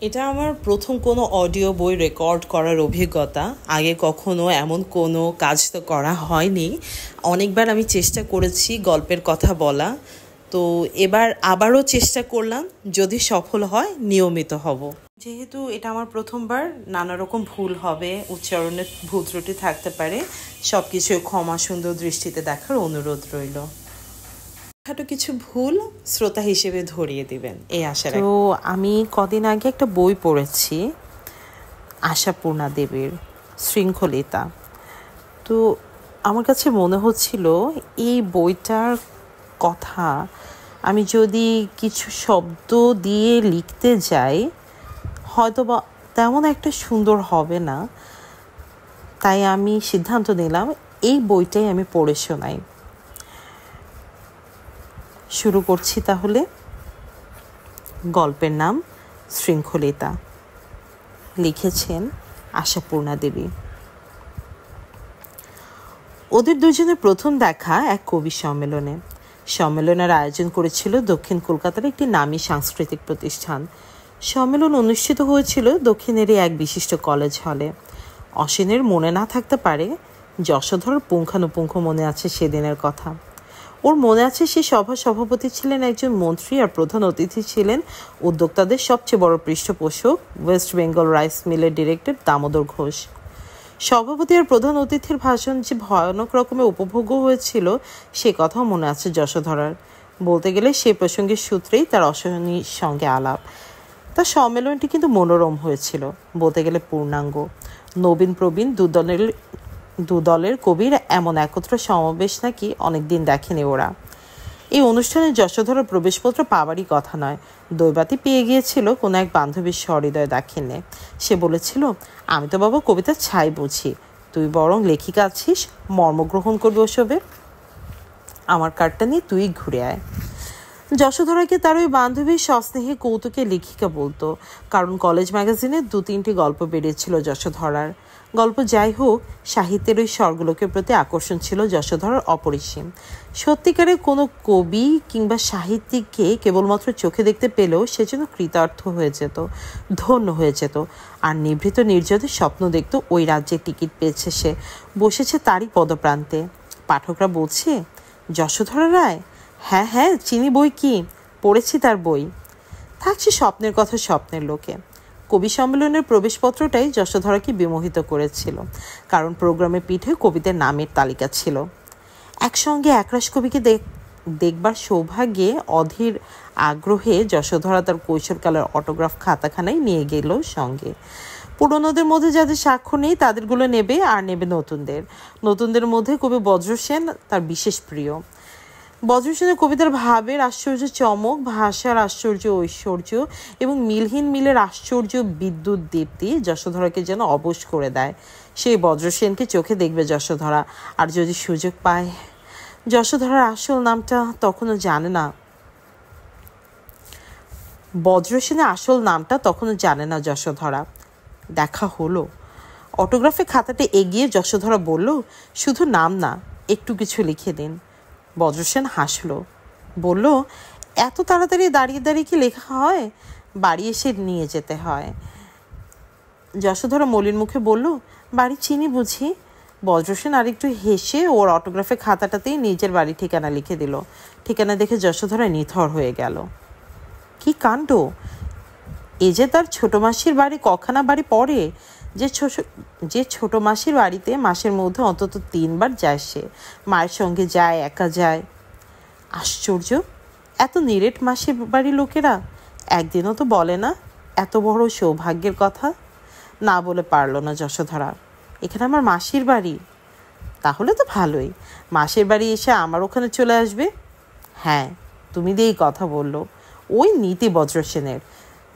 এটা আমার প্রথম কোনো অডিও বই রেকর্ড করার অভিজ্ঞতা। আগে কখনো এমন কোনো কাজ তো করা হয়নি। অনেকবার আমি চেষ্টা করেছি গল্পের কথা বলা, তো এবার আবারও চেষ্টা করলাম। যদি সফল হয় নিয়মিত হব। যেহেতু এটা আমার প্রথমবার, নানা রকম ভুল হবে, উচ্চারণে ভুল ত্রুটি থাকতে পারে। সব কিছু ক্ষমা সুন্দর দৃষ্টিতে দেখার অনুরোধ রইল। ছোটখাটো কিছু ভুল শ্রোতা হিসেবে ধরিয়ে দিবেন এই আশা রাখি। তো আমি কদিন আগে একটা বই পড়েছি, আশাপূর্ণা দেবীর শৃঙ্খলিতা। তো আমার কাছে মনে হচ্ছিল এই বইটার কথা আমি যদি কিছু শব্দ দিয়ে লিখতে যাই হয়তো বা তেমন একটা সুন্দর হবে না। তাই আমি সিদ্ধান্ত নিলাম এই বইটাই আমি পড়ে শোনাই। শুরু করছি তাহলে। গল্পের নাম শৃঙ্খলিতা, লিখেছেন আশাপূর্ণা দেবী। ওদের দুজনের প্রথম দেখা এক কবি সম্মেলনে। সম্মেলনের আয়োজন করেছিল দক্ষিণ কলকাতার একটি নামী সাংস্কৃতিক প্রতিষ্ঠান। সম্মেলন অনুষ্ঠিত হয়েছিল দক্ষিণেরই এক বিশিষ্ট কলেজ হলে। অসীনের মনে না থাকতে পারে, যশোধর পুঙ্খানুপুঙ্খ মনে আছে সেদিনের কথা। ওর মনে আছে সে সভার সভাপতি ছিলেন একজন মন্ত্রী, আর প্রধান অতিথি ছিলেন উদ্যোক্তাদের সবচেয়ে বড় পৃষ্ঠপোষক, ওয়েস্ট বেঙ্গল রাইস মিলের ডিরেক্টর দামোদর ঘোষ। সভাপতি আর প্রধান অতিথির ভাষণ যে ভয়ানক রকমের উপভোগ্য হয়েছিল সে কথাও মনে আছে যশোধরার। বলতে গেলে সে প্রসঙ্গের সূত্রেই তার অসহনীর সঙ্গে আলাপ। তার সম্মেলনটি কিন্তু মনোরম হয়েছিল, বলতে গেলে পূর্ণাঙ্গ। নবীন প্রবীণ দুদলের কবির এমন একত্র সমাবেশ নাকি অনেকদিন দেখেনি ওরা। এই অনুষ্ঠানে যশোধরার প্রবেশপত্র পাওয়ারই কথা নয়, দৈবাতি পেয়ে গিয়েছিল কোনো এক বান্ধবীর সহৃদয় দাক্ষিণ্যে। সে বলেছিল, আমি তো বাবা কবিতার ছাই বুঝি, তুই বরং লেখিকা আছিস, মর্মগ্রহণ করবি ওসবে। আমার কার্ডটা নিয়ে তুই ঘুরে আয়। যশোধরাকে তার ওই বান্ধবীর সস্নেহে কৌতুকে লেখিকা বলতো, কারণ কলেজ ম্যাগাজিনে 2-3টি গল্প বেরিয়েছিল যশোধরার। গল্প যাই হোক, সাহিত্যের ওই স্বর্গলোকের প্রতি আকর্ষণ ছিল যশোধরার অপরিসীম। সত্যিকারের কোনো কবি কিংবা সাহিত্যিককে কেবলমাত্র চোখে দেখতে পেলেও সে যেন কৃতার্থ হয়ে যেত, ধন্য হয়ে যেত। আর নিভৃত নির্জনে স্বপ্ন দেখত ওই রাজ্যের টিকিট পেয়েছে সে, বসেছে তারই পদপ্রান্তে। পাঠকরা বলছে, যশোধরা রায়? হ্যাঁ হ্যাঁ, চিনি, বই কি, পড়েছি তার বই। থাকছে স্বপ্নের কথা স্বপ্নের লোকে। কবি সম্মেলনের প্রবেশপত্রটাই যশোধরাকে বিমোহিত করেছিল, কারণ প্রোগ্রামে পিঠে কবিদের নামের তালিকা ছিল। একসঙ্গে একরাশ কবিকে দেখবার সৌভাগ্যে অধীর আগ্রহে যশোধরা তার কৈশোরকালের অটোগ্রাফ খাতাখানায় নিয়ে গেল সঙ্গে। পুরনোদের মধ্যে যাদের স্বাক্ষর নেই তাদেরগুলো নেবে, আর নেবে নতুনদের মধ্যে কবি বজ্রসেন তার বিশেষ প্রিয়। বজ্রসেনের কবিতার ভাবের আশ্চর্য চমক, ভাষার আশ্চর্য ঐশ্বর্য এবং মিলহীন মিলের আশ্চর্য বিদ্যুৎ দীপ্তি যশোধরাকে যেন অবশ করে দেয়। সেই বজ্রসেনকে চোখে দেখবে যশোধরা, আর যদি সুযোগ পায়। যশোধরার আসল নামটা তখনও জানে না। বজ্রসেনের আসল নামটা তখনও জানে না যশোধরা। দেখা হলো। অটোগ্রাফে খাতাটা এগিয়ে যশোধরা বলল, শুধু নাম না, একটু কিছু লিখে দিন। বজ্রসেন হাসল, বলল, এত তাড়াতাড়ি দাঁড়িয়ে দাঁড়িয়ে কি লেখা হয়? বাড়ি এসে নিয়ে যেতে হয়। যশোধরা মলিন মুখে বলল, বাড়ি চিনি বুঝি? বজ্রসেন আরেকটু হেসে ওর অটোগ্রাফে খাতাটাতেই নিজের বাড়ি ঠিকানা লিখে দিল। ঠিকানা দেখে যশোধরা নিথর হয়ে গেল। কি কাণ্ড! এ যে তার ছোট মাসির বাড়ি কখানা বাড়ি পড়ে। যে ছোট মাসির বাড়িতে মাসের মধ্যে অন্তত 3 বার যায় সে। মায়ের সঙ্গে যায়, একা যায়। আশ্চর্য, এত নিরেট মাসির বাড়ির লোকেরা একদিনও তো বলে না এত বড় সৌভাগ্যের কথা। না বলে পারল না যশোধরা, এখানে আমার মাসির বাড়ি। তাহলে তো ভালোই, মাসির বাড়ি এসে আমার ওখানে চলে আসবে। হ্যাঁ, তুমি দিয়েই কথা বললো। ওই নীতি বজ্রসেনের,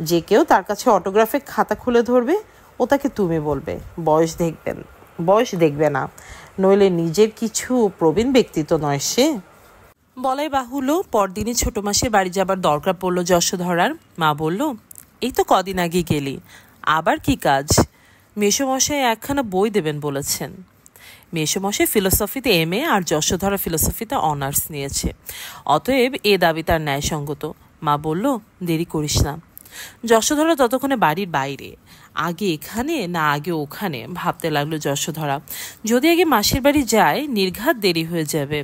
যে কেউ তার কাছে অটোগ্রাফে খাতা খুলে ধরবে ও তাকে তুমি বলবে, বয়স দেখবে না, নইলে নিজের কিছু প্রবীণ ব্যক্তিত্ব নয় সে। বলাই বাহুল্য, পরদিনই ছোট মাসের বাড়ি যাবার দরকার পড়ল যশোধরার। মা বলল, এই তো কদিন আগে গেলি, আবার কি কাজ? মেসোমশাই একখানা বই দেবেন বলেছেন। মেসোমশাই ফিলোসফিতে MA আর যশোধরা ফিলোসফিতে অনার্স নিয়েছে, অতএব এ দাবি তার ন্যায়সঙ্গত। মা বলল, দেরি করিস না, যশোধরা ততক্ষণে বাড়ির বাইরে। আগে এখানে না আগে ওখানে ভাবতে লাগলো যশোধরা। যদি আগে মাসির বাড়ি যায় নির্ঘাত দেরি হয়ে যাবে।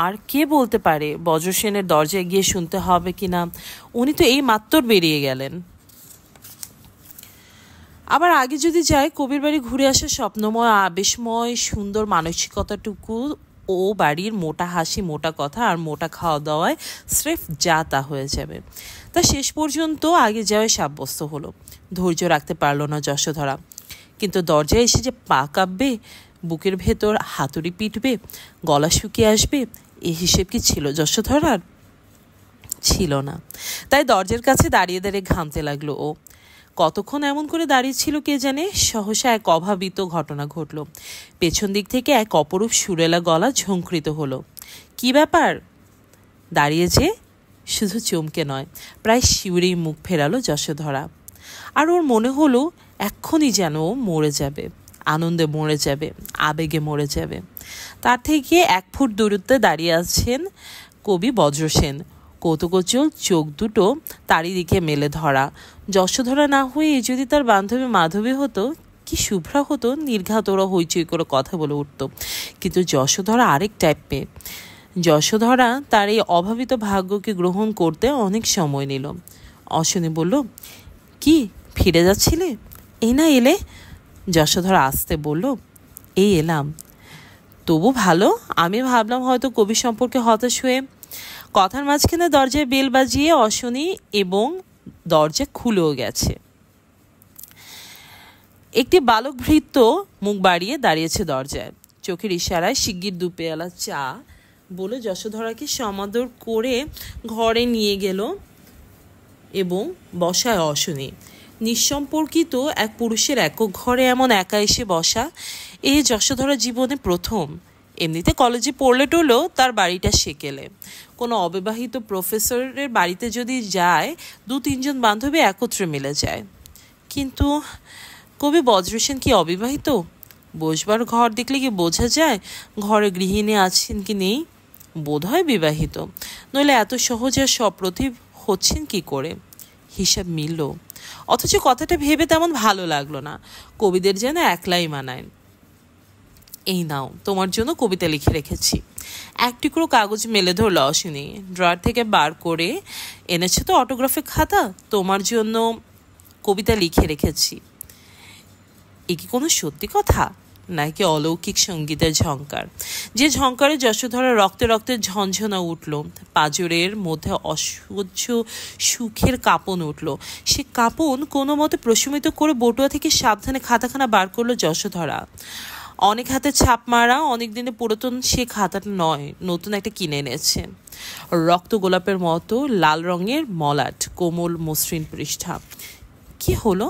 আর কে বলতে পারে বজ্রসেনের দরজায় গিয়ে শুনতে হবে কিনা। উনি তো এই মাত্র বেরিয়ে গেলেন। আবার আগে যদি যায় কবির বাড়ি ঘুরে আসা স্বপ্নময় আবেশময় সুন্দর মানসিকতাটুকু ও বাড়ির মোটা হাসি মোটা কথা আর মোটা খাওয়া দাওয়ায় স্রেফ যা তা হয়ে যাবে। তা শেষ পর্যন্ত আগে যাওয়াই সাব্যস্ত হলো। ধৈর্য রাখতে পারলো না যশোধরা। কিন্তু দরজায় এসে যে পা কাঁপবে, বুকের ভেতর হাতুড়ি পিটবে, গলা শুকিয়ে আসবে, এই হিসেব কি ছিল যশোধরার? ছিল না। তাই দরজার কাছে দাঁড়িয়ে দাঁড়িয়ে ঘামতে লাগলো ও। কতক্ষণ এমন করে দাঁড়িয়ে ছিল কে জানে। সহসা এক অভাবিত ঘটনা ঘটল। পেছন দিক থেকে এক অপরূপ সুরেলা গলা ঝংকৃত হলো। কি ব্যাপার? দাঁড়িয়ে যে শুধু চমকে নয়, প্রায় শিউরেই মুখ ফেরালো যশোধরা। আর ওর মনে হলো এক্ষুনি যেন মরে যাবে, আনন্দে মরে যাবে, আবেগে মরে যাবে। তার থেকে 1 ফুট দূরত্বে দাঁড়িয়ে আছেন কবি বজ্রসেন। কৌতুকোজ্জ্বল চোখ দুটো তারই দিকে মেলে ধরা। যশোধরা না হয়ে যদি তার বান্ধবী মাধবী হতো, কি শুভ্রা হতো, নির্ঘাত ওরা হইচই করে কথা বলে উঠত। কিন্তু যশোধরা আরেক টাইপ মেয়ে। যশোধরা তার এই অভাবিত ভাগ্যকে গ্রহণ করতে অনেক সময় নিল। অশ্বিনী বলল, কি ফিরে যাচ্ছিলে? এই না এলে? যশোধরা আসতে বলল, এই এলাম। তবু ভালো। আমি ভাবলাম হয়তো কবি সম্পর্কে হতাশ হয়ে। কথার মাঝখানে দরজায় বেল বাজিয়ে অশ্বিনী এবং দরজা খুলেও গেছে। একটি বালক ভৃত্য মুখ বাড়িয়ে দাঁড়িয়েছে দরজায়। চোখের ইশারায় শিগগির 2 পেয়ালা চা বলে যশোধরাকে সমাদর করে ঘরে নিয়ে গেল এবং বসায় অশ্বিনী। নিঃসম্পর্কিত এক পুরুষের একক ঘরে এমন একা এসে বসা এই যশোধরা জীবনে প্রথম। এমনিতে কলেজে পড়লে টলেও তার বাড়িটা সেকেলে। কোনো অবিবাহিত প্রফেসরের বাড়িতে যদি যায় 2-3 জন বান্ধবী একত্রে মিলে যায়। কিন্তু কবি বজ্রসেন কি অবিবাহিত? বসবার ঘর দেখলে কি বোঝা যায় ঘরে গৃহিণী আছেন কি নেই? বোধহয় বিবাহিত, নইলে এত সহজে সপ্রতিভ হচ্ছেন কি করে? হিসাব মিলল। অথচ কথাটা ভেবে তেমন ভালো লাগলো না। কবিদের যেন একলাই মানায়। এই নাও, তোমার জন্য কবিতা লিখে রেখেছি। 1 টুকরো কাগজ মেলে ধরল অশ্বিনী। ড্রয়ার থেকে বার করে এনেছে তো অটোগ্রাফের খাতা, তোমার জন্য কবিতা লিখে রেখেছি। এ কি কোনো সত্যি কথা, নাকি অলৌকিক সঙ্গীতের ঝংকার? যে ঝংকারে যশোধরা রক্তে রক্তে ঝনঝনা উঠল, পাঁজরের মধ্যে অসহ্য সুখের কাঁপন উঠল। সে কাঁপন কোনো মতে প্রশমিত করে বটুয়া থেকে সাবধানে খাতাখানা বার করলো যশোধরা। অনেক হাতে ছাপ মারা, অনেক দিনে পুরাতন সে খাতাটা নয়, নতুন একটা কিনে এনেছে। রক্ত গোলাপের মতো লাল রঙের মলাট, কোমল মসৃণ পৃষ্ঠা। কি হলো?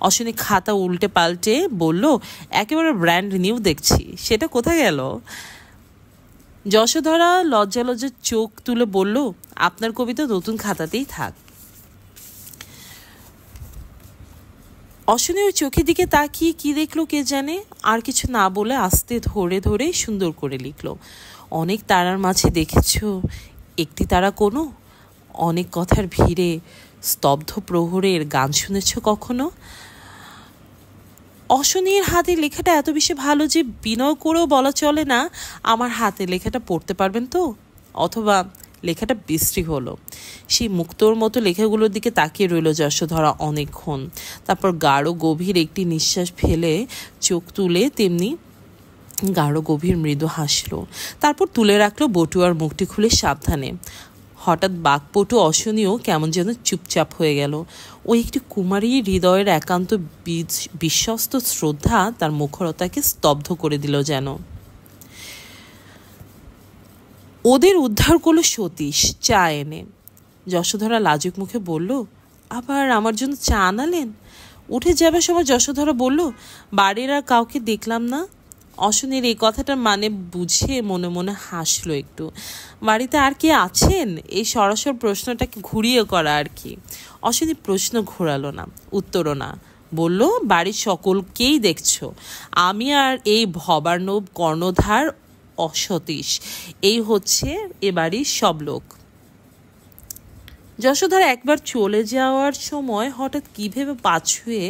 অশ্বিনী খাতা উল্টে পাল্টে বলল, একেবারে ব্র্যান্ড নিউ দেখছি। সেটা কোথায় গেল? যশোধরা লজ্জা লজ্জা চোখ তুলে বলল, আপনার কবিতা নতুন খাতাতেই থাক। অশ্বিনী ওই চোখের দিকে তাকিয়ে কি দেখলো কে জানে। আর কিছু না বলে আস্তে ধরে ধরে সুন্দর করে লিখল, অনেক তারার মাঝে দেখেছ একটি তারা কোনো? অনেক কথার ভিড়ে স্তব্ধ প্রহরের গান শুনেছ কখনো? অশ্বিনীর হাতে লেখাটা এত বেশি ভালো যে বিনয় করেও বলা চলে না, আমার হাতে লেখাটা পড়তে পারবেন তো? অথবা লেখাটা বিশ্রী হলো। সেই মুক্তোর মতো লেখাগুলোর দিকে তাকিয়ে রইল যশোধরা অনেকক্ষণ। তারপর গাঢ় গভীর একটি নিঃশ্বাস ফেলে চোখ তুলে তেমনি গাঢ় গভীর মৃদু হাসল। তারপর তুলে রাখলো বটুয়ার মুখটি খুলে সাবধানে। হঠাৎ বাকপটু অশনীয় কেমন যেন চুপচাপ হয়ে গেল। ওই একটি কুমারী হৃদয়ের একান্ত বিশ্বস্ত শ্রদ্ধা তার মুখরতাকে স্তব্ধ করে দিল যেন। ওদের উদ্ধার করলো সতীশ চা এনে। যশোধরা লাজুক মুখে বলল, আবার আমার জন্য চা আনালেন? উঠে যাবে সময় যশোধরা বলল, বাড়ির আর কাউকে দেখলাম না। অশনীর এই কথাটার মানে বুঝে মনে মনে হাসলো একটু। বাড়িতে আর কে আছেন? এই সরাসর প্রশ্নটাকে ঘুরিয়ে করা আর কি। অশনী প্রশ্ন ঘোরালো না, উত্তরও না, বলল, বাড়ির সকলকেই দেখছো। আমি আর এই ভবার্ণব কর্ণধার অসতীশ, এই হচ্ছে এ বাড়ির সব লোক। যশোধর একবার চলে যাওয়ার সময় হঠাৎ কি ভেবে পা ছুঁয়ে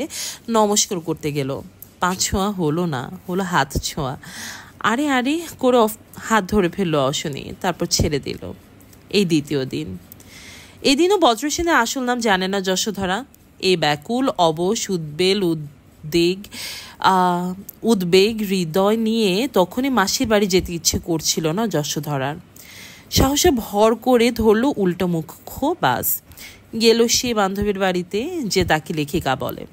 নমস্কার করতে গেল। পা ছোঁয়া হলো না, হলো হাত ছোঁয়া। আরে আরে করে হাত ধরে ফেললো অশনি, তারপর ছেড়ে দিল। এই দ্বিতীয় দিন। এদিনও বজ্রসেনের আসল নাম জানে না যশোধরা। এই ব্যাকুল অবশ উদ্বেগ হৃদয় নিয়ে তখনই মাসির বাড়ি যেতে ইচ্ছে করছিল না যশোধরার। সাহসে ভর করে ধরল উল্টো মুখ বাস। গেল সে বান্ধবীর বাড়িতে, যে তাকে লেখিকা বলে।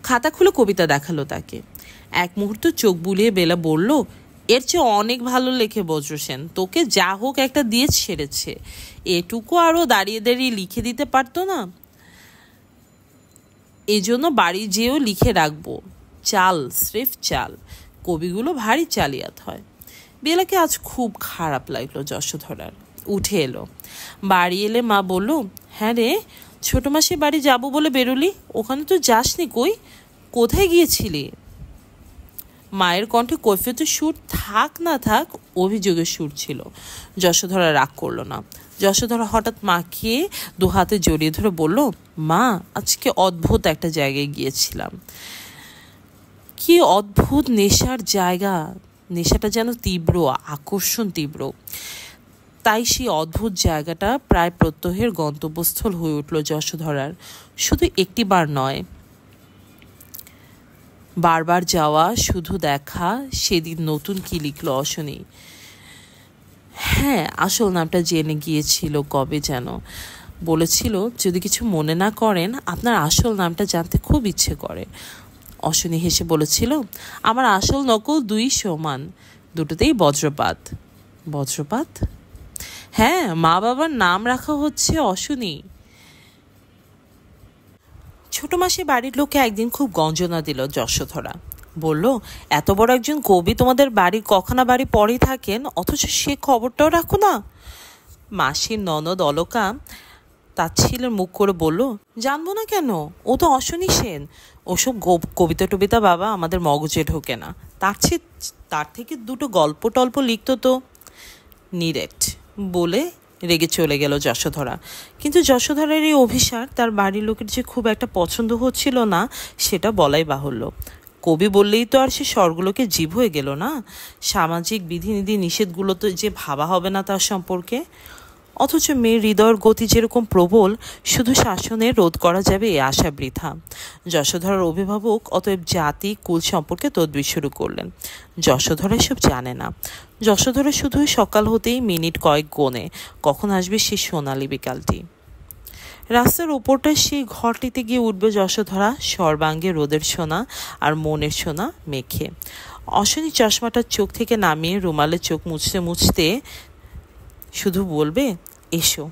খাতা খুলে কবিতা দেখালো তাকে। এক মুহূর্ত চোখ বুলিয়ে বেলা বলল, এর চেয়ে অনেক ভালো লেখে বজ্রসেন, তোকে যা হোক একটা দিয়ে ছেড়েছে, এটুকু আরও দাঁড়িয়ে দাঁড়িয়ে লিখে দিতে পারতো না? এজন্য বাড়ি যেও লিখে রাখবো, চাল স্রেফ চাল। কবিগুলো ভারী চালিয়াত হয়। বেলাকে আজ খুব খারাপ লাগলো যশোধরার। উঠে এলো। বাড়ি এলে মা বলল, হ্যাঁ রে, ছোট মাসির বাড়ি যাবো বলে বেরোলি, ওখানে তো যাসনি কই, কোথায় গিয়েছিলি? মায়ের কণ্ঠে কৈফিয়তের সুর থাক না থাক অভিযোগের সুর ছিল। যশোধরা রাগ করলো না। যশোধরা হঠাৎ মাকে দু হাতে জড়িয়ে ধরে বলল, মা, আজকে অদ্ভুত একটা জায়গায় গিয়েছিলাম। কি অদ্ভুত নেশার জায়গা! নেশাটা যেন তীব্র, আকর্ষণ তীব্র। তাই সেই অদ্ভুত জায়গাটা প্রায় প্রত্যহের গন্তব্যস্থল হয়ে উঠল যশোধরার। শুধু একটি বার নয়, বারবার যাওয়া, শুধু দেখা। সেদিন নতুন কি লিখল অশনি। হ্যাঁ, আসল নামটা জেনে গিয়েছিল কবে যেন। বলেছিল, যদি কিছু মনে না করেন, আপনার আসল নামটা জানতে খুব ইচ্ছে করে। অশনি হেসে বলেছিল, আমার আসল নকল দুই সমান, দুটোতেই বজ্রপাত। বজ্রপাত? হ্যাঁ, মা বাবার নাম রাখা হচ্ছে অশনি। ছোট মাসে বাড়ির লোকে একদিন খুব গঞ্জনা দিল যশোধরা। বলল, এত বড় একজন কবি তোমাদের বাড়ির কখানা বাড়ি পরেই থাকেন, অথচ সে খবরটাও রাখো না। মাসির ননদ অলকা তাচ্ছিলের মুখ করে বলল, জানবো না কেন, ও তো অশনি সেন। ওসব কবিতা টবিতা বাবা আমাদের মগজে ঢোকে না। তার থেকে দুটো গল্প টল্প লিখতো তো। নিরেট বলে রেগে চলে গেল যশোধরা। কিন্তু যশোধরার এই অভিসার তার বাড়ির লোকের যে খুব একটা পছন্দ হচ্ছিল না, সেটা বলাই বাহুল্য। কবি বললেই তো আর সে স্বর্গলোকে জীব হয়ে গেল না। সামাজিক বিধিনিধি নিষেধগুলো তো যে ভাবা হবে না তার সম্পর্কে। অথচ মেয়ের হৃদয়ের গতি যেরকম প্রবল, শুধু শাসনে রোধ করা যাবে এ আশা বৃথা। যশোধরার অভিভাবক অতএব জাতি কুল সম্পর্কে তদবির শুরু করলেন। যশোধরা এসব জানে না। যশোধরা শুধুই সকাল হতেই মিনিট কয়েক গোনে কখন আসবে সেই সোনালি বিকালটি। রাস্তার ওপরটা সেই ঘরটিতে গিয়ে উঠবে যশোধরা, সর্বাঙ্গে রোদের সোনা আর মনের সোনা মেখে। অশনি চশমাটার চোখ থেকে নামিয়ে রুমালে চোখ মুছতে মুছতে শুধু বলবে, এসো।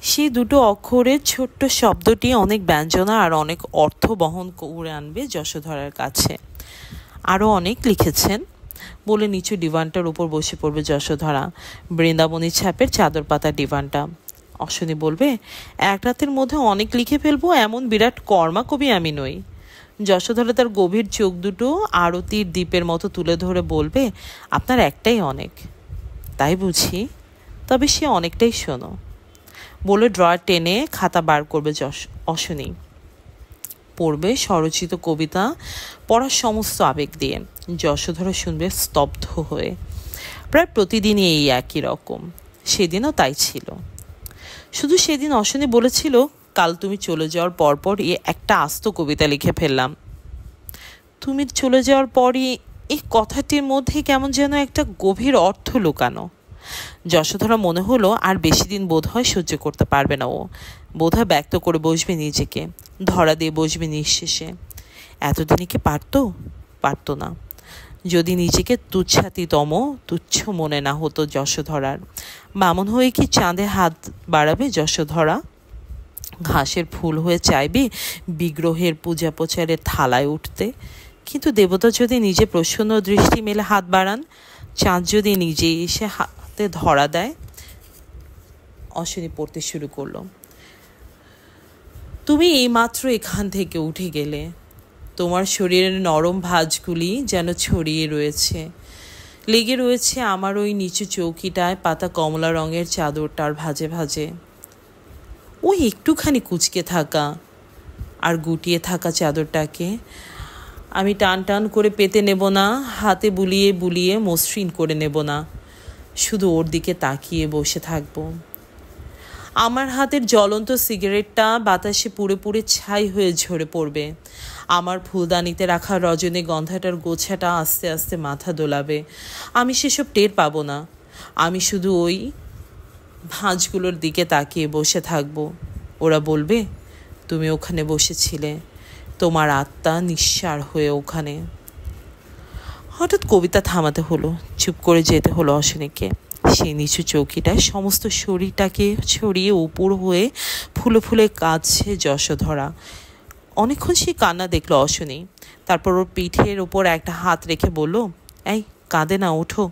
সেই দুটো অক্ষরের ছোট্ট শব্দটি অনেক ব্যঞ্জনা আর অনেক অর্থ বহন করে আনবে যশোধরার কাছে। আরও অনেক লিখেছেন বলে নিচু ডিভানটার উপর বসে পড়বে যশোধরা, বৃন্দাবনী ছাপের চাদর পাতা ডিভানটা। অশনি বলবে, এক রাতের মধ্যে অনেক লিখে ফেলবো এমন বিরাট কর্মা কবি আমি নই। যশোধরা তার গভীর চোখ দুটো আরতির দ্বীপের মতো তুলে ধরে বলবে, আপনার একটাই অনেক। তাই বুঝি? তবে সে অনেকটাই শোনো। বলে ড্রয়ার টেনে খাতা বার করবে অশনি। পড়বে স্বরচিত কবিতা, পড়ার সমস্ত আবেগ দিয়ে। যশোধরা শুনবে স্তব্ধ হয়ে। প্রায় প্রতিদিনই এই একই রকম। সেদিনও তাই ছিল। শুধু সেদিন অশনি বলেছিল, কাল তুমি চলে যাওয়ার পরপর একটা আস্ত কবিতা লিখে ফেললাম। তুমি চলে যাওয়ার পরই এই কথাটির মধ্যে কেমন যেন একটা গভীর অর্থ লুকানো। যশোধরা মনে হলো আর বেশি দিন বোধহয় সহ্য করতে পারবে না ও। বোধহয় ব্যক্ত করে বসবে নিজেকে, ধরা দিয়ে বসবে নিঃশেষে। এতদিনে কি পারতো না। যদি নিজেকে তুচ্ছ মনে না হতো যশোধরার। বামন হয়ে কি চাঁদে হাত বাড়াবে যশোধরা? ঘাসের ফুল হয়ে চাইবে বিগ্রহের পূজা প্রচারের থালায় উঠতে। কিন্তু দেবতা যদি নিজে প্রসন্ন দৃষ্টি মেলে হাত বাড়ান, চাঁদ যদি নিজে এসে হাতে ধরা দেয়। অশনি পড়তে শুরু করলো। তুমি এইমাত্র এখান থেকে উঠে গেলে। তোমার শরীরের নরম ভাঁজগুলি যেন ছড়িয়ে রয়েছে। লেগে রয়েছে আমার ওই নিচু চৌকিটায় পাতা কমলা রঙের চাদরটার ভাজে ভাজে। ওই একটুখানি কুঁচকে থাকা আর গুটিয়ে থাকা চাদরটাকে আমি টান টান করে পেতে নেব না, হাতে বুলিয়ে বুলিয়ে মসৃণ করে নেব না, শুধু ওর দিকে তাকিয়ে বসে থাকব। আমার হাতের জ্বলন্ত সিগারেটটা বাতাসে পুড়ে পুড়ে ছাই হয়ে ঝরে পড়বে। আমার ফুলদানিতে রাখা রজনীগন্ধাটার গোছাটা আস্তে আস্তে মাথা দোলাবে। আমি সেসব টের পাবো না। আমি শুধু ওই ভাঁজগুলোর দিকে তাকিয়ে বসে থাকব। ওরা বলবে, তুমি ওখানে বসেছিলে, তোমার আত্মা নিঃসার হয়ে ওখানে। হঠাৎ কবিতা থামাতে হলো, চুপ করে যেতে হলো অশ্বিনীকে। সেই নিচু চৌকিটায় সমস্ত শরীরটাকে ছড়িয়ে উপর হয়ে ফুলে ফুলে কাঁদছে যশোধরা। অনেকক্ষণ সে কান্না দেখলো অশ্বিনী। তারপর ওর পিঠের ওপর একটা হাত রেখে বলল, এই কাঁদে না, ওঠো।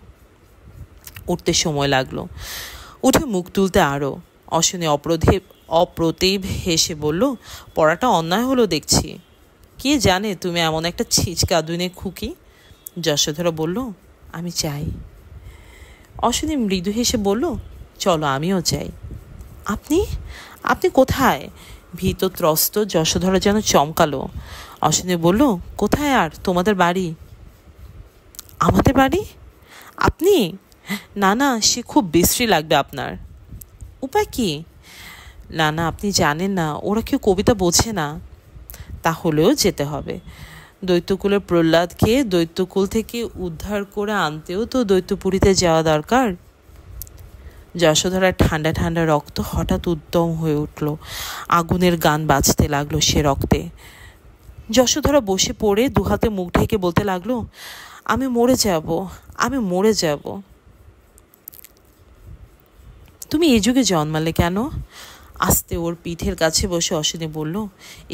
উঠতে সময় লাগলো, উঠে মুখ তুলতে আরও। অশ্বিনী অপ্রতিভ হেসে বলল, পড়াটা অন্যায় হলো দেখছি। কে জানে তুমি এমন একটা ছিচকাদুনে খুকি। যশোধরা বলল, আমি চাই। অশ্বিনী মৃদু হেসে বলল, চলো আমিও চাই। আপনি আপনি কোথায়? ভীতত্রস্ত যশোধরা যেন চমকালো। অশ্বিনী বলল, কোথায় আর? তোমাদের বাড়ি। আমাদের বাড়ি? আপনি? না না, সে খুব বিশ্রী লাগবে আপনার। উপায় কি? না না, আপনি জানেন না, ওরা কেউ কবিতা বোঝে না। তাহলেও যেতে হবে। দৈত্যকুলের প্রহ্লাদকে দৈত্যকুল থেকে উদ্ধার করে আনতেও তো দৈত্যপুরীতে যাওয়া দরকার। যশোধরার ঠান্ডা ঠান্ডা রক্ত হঠাৎ উদ্যম হয়ে উঠল। আগুনের গান বাজতে লাগলো সে রক্তে। যশোধরা বসে পড়ে দুহাতে মুখ ঢেকে বলতে লাগলো, আমি মরে যাব, আমি মরে যাব। তুমি এই যুগে জন্মালে কেন? আস্তে ওর পিঠের কাছে বসে অশ্বিনী বলল,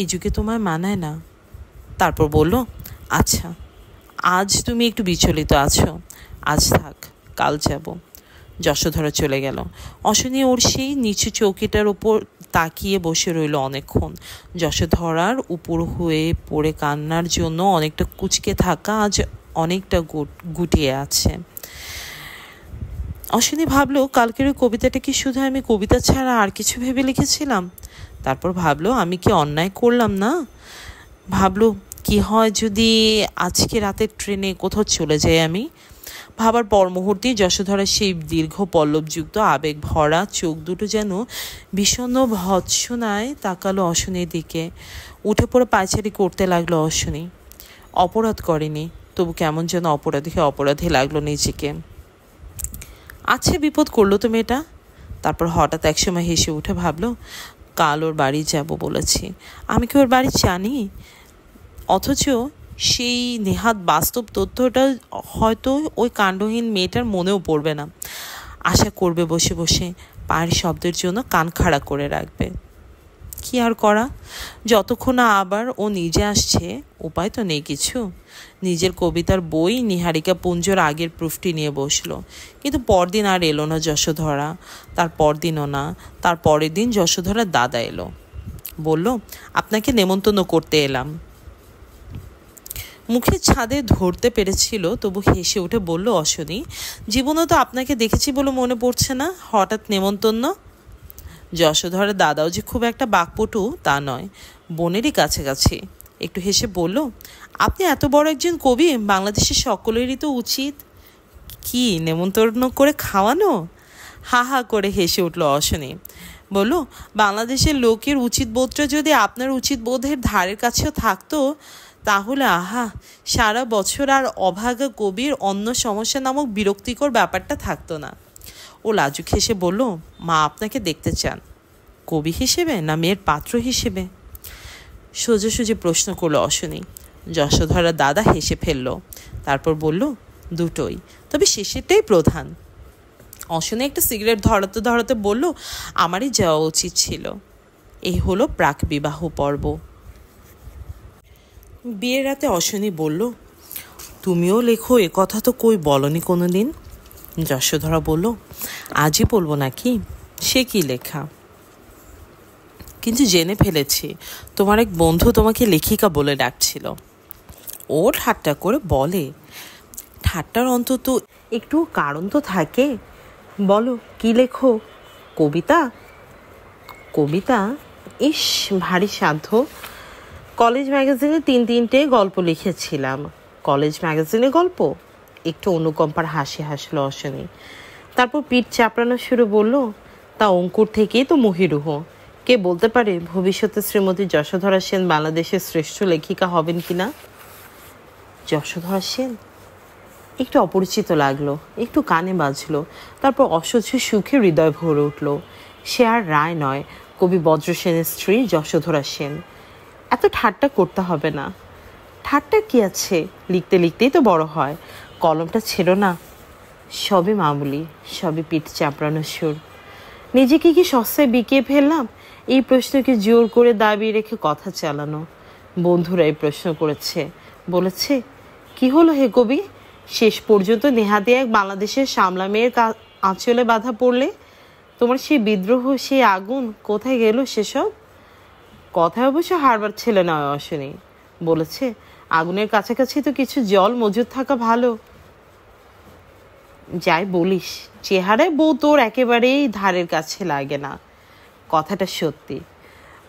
এই যুগে তোমায় মানায় না। তারপর বলল, আচ্ছা আজ তুমি একটু বিচলিত আছো, আজ থাক, কাল যাব। যশোধরা চলে গেল। অশ্বিনী ওর সেই নিচু চৌকিটার ওপর তাকিয়ে বসে রইল অনেকক্ষণ। যশোধরার উপর হয়ে পড়ে কান্নার জন্য অনেকটা কুঁচকে থাকা আজ অনেকটা গুটিয়ে আছে। অশ্বিনী ভাবলো, কালকের ওই কবিতাটা কি শুধু আমি কবিতা ছাড়া আর কিছু ভেবে লিখেছিলাম? তারপর ভাবলো, আমি কি অন্যায় করলাম না? ভাবলো, কি হয় যদি আজকে রাতের ট্রেনে কোথাও চলে যাই আমি? ভাবার পর মুহূর্তেই যশোধরার সেই দীর্ঘ পল্লবযুক্ত আবেগ ভরা চোখ দুটো যেন বিষণ্ণ ভৎসনায় তাকালো অশ্বিনীর দিকে। উঠে পড়ে পায়চারি করতে লাগলো অশ্বিনী। অপরাধ করেনি, তবু কেমন যেন অপরাধী লাগলো নিজেকে। আচ্ছা, বিপদ করলো তো মেয়েটা। তারপর হঠাৎ একসময় হেসে উঠে ভাবলো, কাল ওর বাড়ি যাব বলেছি, আমি কি ওর বাড়ি জানি? অথচ সেই নেহাত বাস্তব তথ্যটা হয়তো ওই কাণ্ডহীন মেয়েটার মনেও পড়বে না। আশা করবে বসে বসে, পায়ের শব্দের জন্য কান খাড়া করে রাখবে। কি আর করা, যতক্ষণ না আবার ও নিজে আসছে, উপায় তো নেই কিছু। নিজের কবিতার বই নিহারিকা পুঞ্জর আগের প্রুফটি নিয়ে বসলো। কিন্তু পরদিন আর এলো না যশোধরা। তার পরদিনও না, তার পরের দিন যশোধরার দাদা এলো। বলল, আপনাকে নেমন্তন্ন করতে এলাম। মুখের ছাদে ধরতে পেরেছিল, তবু হেসে উঠে বলল, অশ্বিনী, জীবনে তো আপনাকে দেখেছি বলে মনে পড়ছে না, হঠাৎ নেমন্তন্ন। যশোধরের দাদাও যে খুব একটা বাকপটু তা নয়, বোনেরই কাছাকাছি। একটু হেসে বলল, আপনি এত বড় একজন কবি, বাংলাদেশের সকলেরই তো উচিত কি নেমন্তন্ন করে খাওয়ানো। হা হা করে হেসে উঠল অশ্বিনী। বলল, বাংলাদেশের লোকের উচিত বোধটা যদি আপনার উচিত বোধের ধারের কাছেও থাকতো, তাহলে আহা, সারা বছর আর অভাগা কবির অন্য সমস্যা নামক বিরক্তিকর ব্যাপারটা থাকতো না। ও লাজুক হেসে বলল, মা আপনাকে দেখতে চান, কবি হিসেবে না মেয়ের পাত্র হিসেবে? সোজাসুজি প্রশ্ন করলো অশ্বিনী। যশোধরার দাদা হেসে ফেলল। তারপর বলল, দুটোই, তবে শেষেরটাই প্রধান। অশ্বিনী একটা সিগারেট ধরাতে ধরাতে বলল, আমারই যাওয়া উচিত ছিল। এই হলো প্রাক বিবাহ পর্ব। বিয়ের রাতে অশ্বিনী বলল, তুমিও লেখো, এ কথা তো কই বলনি কোনো দিন। যশোধরা বলল, আজই বলবো নাকি? সে কি লেখা? কিন্তু জেনে ফেলেছি, তোমার এক বন্ধু তোমাকে লেখিকা বলে ডাকছিল। ও ঠাট্টা করে বলে। ঠাট্টার অন্তত একটু কারণ তো থাকে। বলো কি লেখো? কবিতা? কবিতা? ইস, ভারী সাধ্য। কলেজ ম্যাগাজিনে তিনটে গল্প লিখেছিলাম। কলেজ ম্যাগাজিনে গল্প? একটু অনুকম্পার হাসি হাসলো অশ্বিনী। তারপর পিঠ চাপড়ানো শুরু বললো, তা অঙ্কুর থেকেই তো মহিরুহ। কে বলতে পারে ভবিষ্যতে শ্রীমতী যশোধরা সেন বাংলাদেশের শ্রেষ্ঠ লেখিকা হবেন কিনা। যশোধরা সেন? একটু অপরিচিত লাগলো, একটু কানে বাজলো। তারপর অসহ্য সুখে হৃদয় ভরে উঠল। সে আর রায় নয়, কবি বজ্রসেনের স্ত্রী যশোধরা সেন। এত ঠাট্টা করতে হবে না। ঠাট্টা কি আছে, লিখতে লিখতেই তো বড় হয়। কলমটা ছিল না। সবই মামুলি, সবই পিঠ চাপড়ানো সুর। নিজেকে কি সস্তায় বিকিয়ে ফেললাম? এই প্রশ্নকে জোর করে দাবি রেখে কথা চালানো। বন্ধুরা এই প্রশ্ন করেছে, বলেছে, কি হলো হে কবি, শেষ পর্যন্ত নেহাতি এক বাংলাদেশের সামলা মেয়ের আঁচলে বাধা পড়লে। তোমার সেই বিদ্রোহ, সেই আগুন কোথায় গেল সেসব? কথায় অবশ্য হারবার ছেলে নয় অশ্বিনী। বলেছে, আগুনের কাছাকাছি তো কিছু জল মজুদ থাকা ভালো। যাই বলিস, চেহারায় বউ তোর একেবারেই ধারের কাছে লাগে না। কথাটা সত্যি।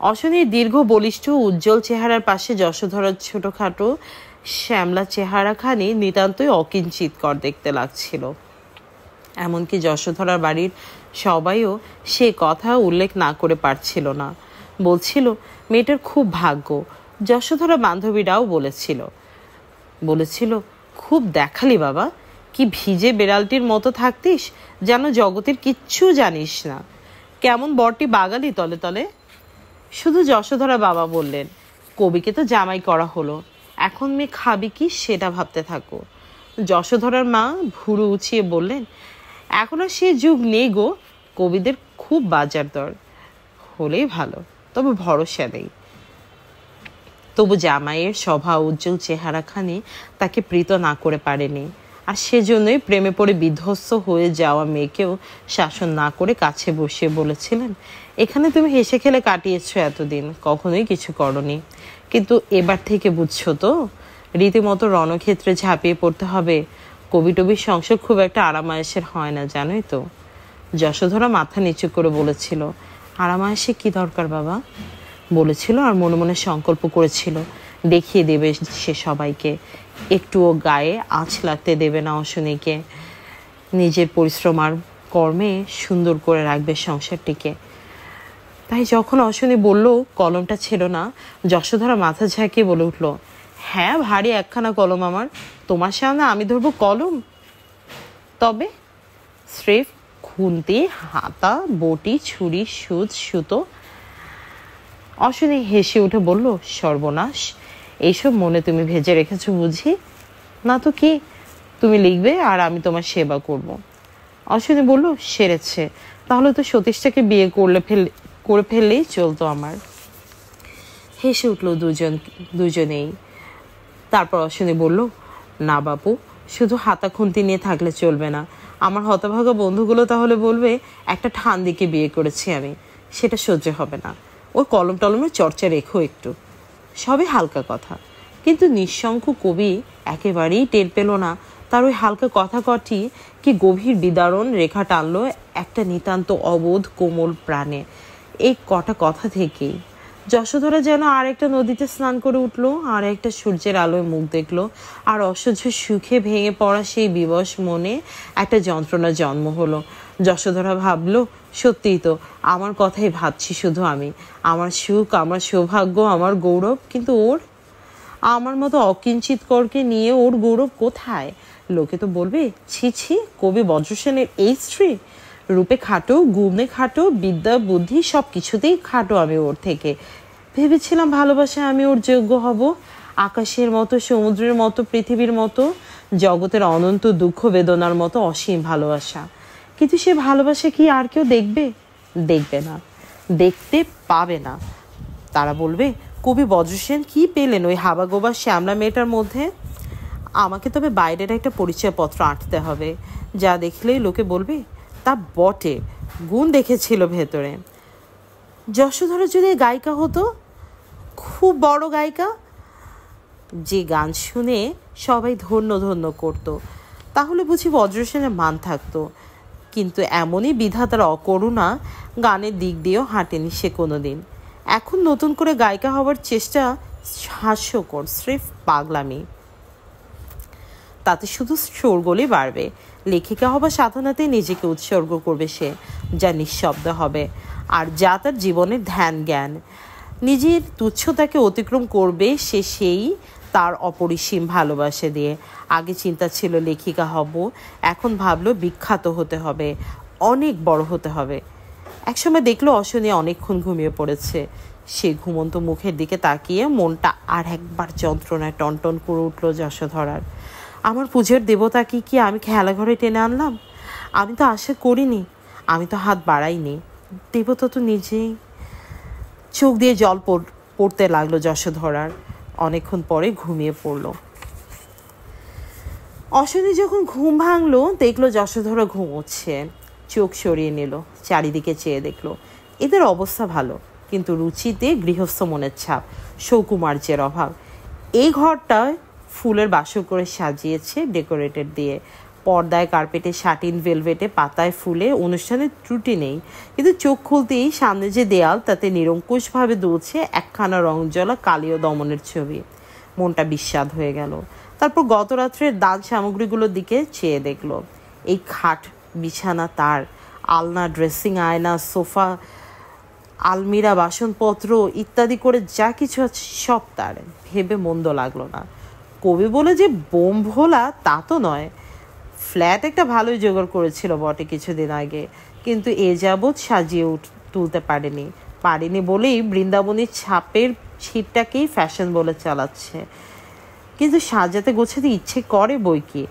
অশ্বিনীর দীর্ঘ বলিষ্ঠ উজ্জ্বল চেহারার পাশে যশোধরার ছোটখাটো শ্যামলা চেহারাখানি নিতান্তই অকিঞ্চিতকর দেখতে লাগছিল। এমনকি যশোধরার বাড়ির সবাইও সে কথা উল্লেখ না করে পারছিল না। বলছিল মেয়েটার খুব ভাগ্য। যশোধরা বান্ধবীরাও বলেছিল খুব দেখালি বাবা, কি ভিজে বেড়ালটির মতো থাকতিস, যেন জগতের কিচ্ছু জানিস না। কেমন বরটি বাগালি তলে তলে। শুধু যশোধরা বাবা বললেন, কবিকে তো জামাই করা হলো, এখন মেয়ে খাবি কি সেটা ভাবতে থাকো। যশোধরার মা ভুরু উঁচিয়ে বললেন, এখন আর সে যুগ নেই গো, কবিদের খুব বাজার দর। হলেই ভালো, তবে ভরসা নেই। তবু জামাইয়ের সভা উজ্জ্বল চেহারাখানি তাকে প্রীত না করে পারেনি। আর সেজন্যই প্রেমে পড়ে বিধ্বস্ত হয়ে যাওয়া মেয়েকেও শাসন না করে কাছে বসিয়ে বলেছিলেন, এখানে তুমি হেসে খেলে কাটিয়েছ এতদিন, কখনোই কিছু করনি, কিন্তু এবার থেকে বুঝছো তো, রীতিমতো রণক্ষেত্রে ঝাঁপিয়ে পড়তে হবে। কবি টবির সংসার খুব একটা আরামায়েশের হয় না, জানোই তো। যশোধরা মাথা নিচু করে বলেছিল, আরামায়েশে কি দরকার বাবা? বলেছিল আর মনে মনে সংকল্প করেছিল দেখিয়ে দেবে সে সবাইকে, একটুও গায়ে আঁচ লাগতে দেবে না অশ্বিনীকে। নিজের পরিশ্রম আর কর্মে সুন্দর করে রাখবে সংসারটিকে। তাই যখন অশ্বিনী বলল কলমটা ছিল না, যশোধরা মাথা ঝাঁকিয়ে বলে উঠল, হ্যাঁ, ভারী একখানা কলম আমার। তোমার সামনে আমি ধরবো কলম? তবে স্রেফ খুন্তি, হাতা, বটি, ছুরি, সুচ, সুতো। অশ্বিনী হেসে উঠে বলল, সর্বনাশ, এইসব মনে তুমি ভেজে রেখেছো বুঝি? না তো কি, তুমি লিখবে আর আমি তোমার সেবা করব। অশ্বিনী বলল, সেরেছে, তাহলে তো সতীশটাকে বিয়ে করে ফেললেই চলতো আমার। হেসে উঠল দুজনেই। তারপর অশ্বিনী বলল, না বাপু, শুধু হাতা খুন্তি নিয়ে থাকলে চলবে না। আমার হতভাগা বন্ধুগুলো তাহলে বলবে একটা ঠান্দিকে বিয়ে করেছি আমি, সেটা সহ্য হবে না। ওই কলম টলমের চর্চা রেখো একটু। সবই হালকা কথা, কিন্তু নিঃশঙ্ক কবি একেবারেই টের পেল না তার ওই হালকা কথা কটি কি গভীর বিদারণ রেখা টানলো একটা নিতান্ত অবোধ কোমল প্রাণে। এই কটা কথা থেকেই যশোধরা যেন আর একটা নদীতে স্নান করে উঠলো, আর একটা সূর্যের আলোয় মুখ দেখলো, আর অসহ্য সুখে ভেঙে পড়া সেই বিবশ মনে একটা যন্ত্রণা জন্ম হলো। যশোধরা ভাবলো, সত্যিই তো, আমার কথাই ভাবছি শুধু আমি, আমার সুখ, আমার সৌভাগ্য, আমার গৌরব, কিন্তু ওর, আমার মতো অকিঞ্চিত করকে নিয়ে ওর গৌরব কোথায়? লোকে তো বলবে, ছি ছি, কবি বজ্রসেনের এই স্ত্রী, রূপে খাটো, গুণে খাটো, বিদ্যা বুদ্ধি সব কিছুতেই খাটো আমি ওর থেকে। ভেবেছিলাম ভালোবাসা আমি ওর যোগ্য হব, আকাশের মতো, সমুদ্রের মতো, পৃথিবীর মতো, জগতের অনন্ত দুঃখ বেদনার মতো অসীম ভালোবাসা। কিন্তু সে ভালোবাসা কি আর কেউ দেখবে? দেখবে না, দেখতে পাবে না। তারা বলবে, কবি বজ্রসেন কি পেলেন ওই হাবাগোবা শ্যামলা মেয়েটার মধ্যে? আমাকে তবে বাইরের একটা পরিচয়পত্র আঁটতে হবে, যা দেখলেই লোকে বলবে, তা বটে, গুণ দেখেছিল ভেতরে। যশোধরা যদি গায়িকা হতো, খুব বড় গায়িকা, যে গান শুনে সবাই ধন্য ধন্য করত, তাহলে বুঝি বজ্রসেনের মান থাকতো। কিন্তু এমনই বিধাতার অকরুণা, গানের দিক দিয়েও হাঁটেনি সে কোনোদিন। এখন নতুন করে গায়িকা হওয়ার চেষ্টা হাস্যকর, স্রেফ পাগলামি। তাতে শুধু শোরগোলই বাড়বে। লেখিকা হবার সাধনাতেই নিজেকে উৎসর্গ করবে সে, যা নিঃশব্দ হবে, আর যা তার জীবনের ধ্যান জ্ঞান। নিজের তুচ্ছতাকে অতিক্রম করবে সে, সেই তার অপরিসীম ভালোবাসা দিয়ে। আগে চিন্তা ছিল লেখিকা হব, এখন ভাবলো বিখ্যাত হতে হবে, অনেক বড় হতে হবে। একসময় দেখলো অশনি অনেকক্ষণ ঘুমিয়ে পড়েছে। সে ঘুমন্ত মুখের দিকে তাকিয়ে মনটা আর একবার যন্ত্রণায় টনটন করে উঠল যশোধরার। আমার পুজোর দেবতাকে কি আমি খেলাঘরে টেনে আনলাম? আমি তো আশা করিনি, আমি তো হাত বাড়াইনি, দেবতা তো নিজেই। চোখ দিয়ে জল পড়তে লাগলো যশোধরার। অনেকক্ষণ পরে ঘুমিয়ে পড়ল। অশনি যখন ঘুম ভাঙলো দেখলো যশোধরা ঘুমোচ্ছে। চোখ সরিয়ে নিল, চারিদিকে চেয়ে দেখলো এদের অবস্থা ভালো, কিন্তু রুচিতে গৃহস্থ মনের ছাপ, সৌকুমার্যের অভাব। এই ঘরটায় ফুলের বাসর করে সাজিয়েছে ডেকোরেটেড দিয়ে। পর্দায়, কার্পেটে, শাটিন, ভেলভেটে, পাতায়, ফুলে অনুষ্ঠানের ত্রুটি নেই। কিন্তু চোখ খুলতেই সামনে যে দেয়াল, তাতে নিরঙ্কুশভাবে দুলছে একখানা রংজলা কালীয় দমনের ছবি। মনটা বিস্বাদ হয়ে গেল। তারপর গত রাত্রের দান সামগ্রীগুলোর দিকে চেয়ে দেখলো। এই খাট, বিছানা তার, আলনা, ড্রেসিং, আয়না, সোফা, আলমিরা, বাসনপত্র ইত্যাদি করে যা কিছু আছে সব তার। ভেবে মন্দ লাগলো না। কবি বলে যে বোম ভোলা তা তো নয়। ফ্ল্যাট একটা ভালোই জোগাড় করেছিল বটে কিছুদিন আগে, কিন্তু এ যাবৎ সাজিয়ে তুলতে পারেনি বলেই বৃন্দাবনীর ছাপের ছিটটাকেই ফ্যাশন বলে চালাচ্ছে। কিন্তু সাজাতে গোছাতে ইচ্ছে করে বই কি।